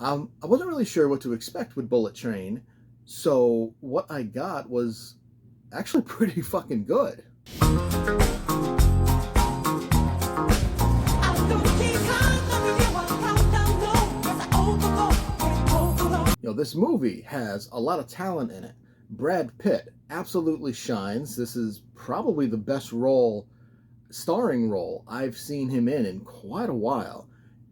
I wasn't really sure what to expect with Bullet Train, so what I got was actually pretty fucking good. This movie has a lot of talent in it. Brad Pitt absolutely shines. This is probably the best starring role I've seen him in quite a while.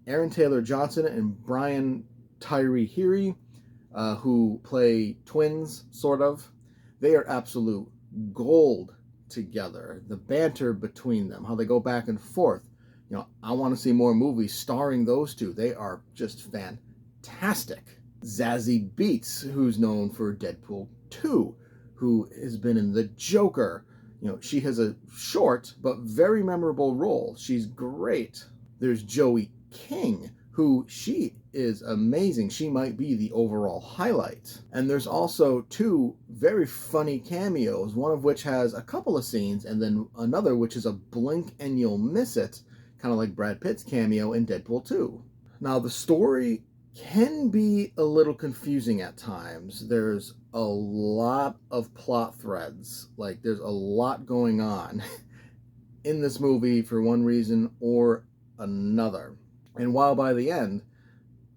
Aaron Taylor Johnson and Brian Tyree, who play twins, sort of, they are absolute gold together. The banter between them, how they go back and forth. I want to see more movies starring those two. They are just fantastic. Zazie Beetz, who's known for Deadpool 2, who has been in The Joker. She has a short but very memorable role. She's great. There's Joey King, who she is amazing. She might be the overall highlight. And there's also two very funny cameos, one of which has a couple of scenes, and then another which is a blink and you'll miss it, kind of like Brad Pitt's cameo in Deadpool 2. Now, the story can be a little confusing at times. There's a lot of plot threads. Like, there's a lot going on in this movie for one reason or another. And while by the end,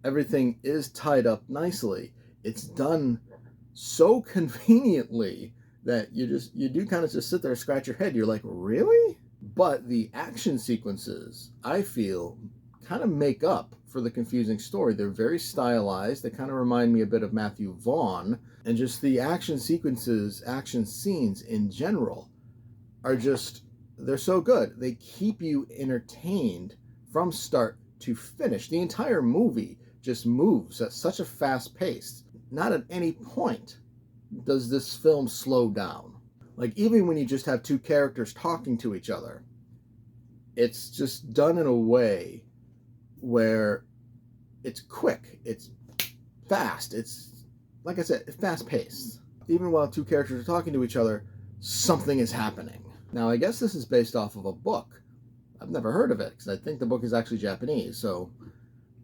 everything is tied up nicely, it's done so conveniently that you do kind of just sit there and scratch your head. You're like, really? But the action sequences, I feel, kind of make up for the confusing story. They're very stylized. They kind of remind me a bit of Matthew Vaughn. And just the action sequences, action scenes in general are just, they're so good. They keep you entertained from start to finish. The entire movie just moves at such a fast pace. Not at any point does this film slow down. Like, even when you just have two characters talking to each other, it's just done in a way where it's quick, it's fast, it's, like I said, fast paced. Even while two characters are talking to each other, something is happening. Now, I guess this is based off of a book. I've never heard of it, because I think the book is actually Japanese, so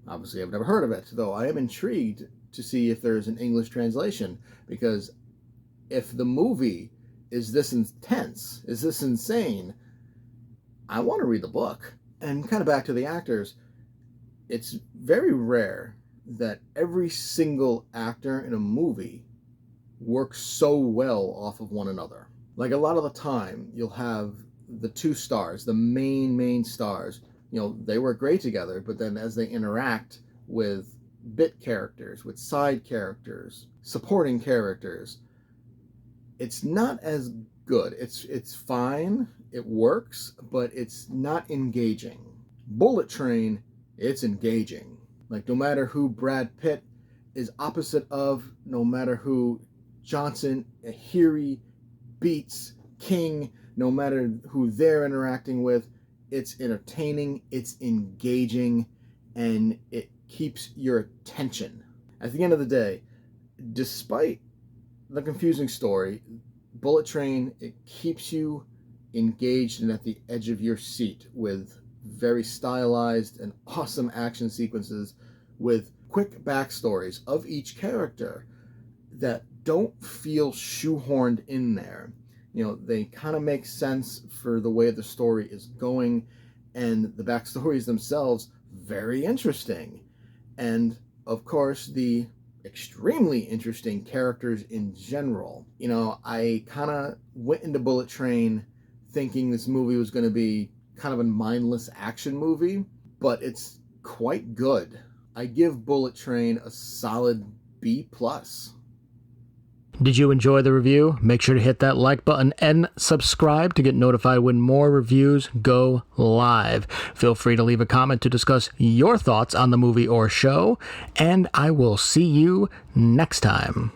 obviously I've never heard of it, though I am intrigued to see if there's an English translation, because if the movie is this intense, is this insane, I want to read the book. And kind of back to the actors, it's very rare that every single actor in a movie works so well off of one another. Like, a lot of the time, you'll have the two stars, the main stars, they work great together, but then as they interact with bit characters, with side characters, supporting characters, it's not as good. It's fine, it works, but it's not engaging. Bullet Train, it's engaging. Like, no matter who Brad Pitt is opposite of, no matter who Johnson, Ahiri, Beetz, King, no matter who they're interacting with, it's entertaining, it's engaging, and it keeps your attention. At the end of the day, despite the confusing story, Bullet Train, it keeps you engaged and at the edge of your seat with very stylized and awesome action sequences with quick backstories of each character that don't feel shoehorned in there. They kind of make sense for the way the story is going, and the backstories themselves very interesting. And of course, the extremely interesting characters in general. I kind of went into Bullet Train thinking this movie was going to be kind of a mindless action movie, but it's quite good. I give Bullet Train a solid B+. Did you enjoy the review? Make sure to hit that like button and subscribe to get notified when more reviews go live. Feel free to leave a comment to discuss your thoughts on the movie or show, and I will see you next time.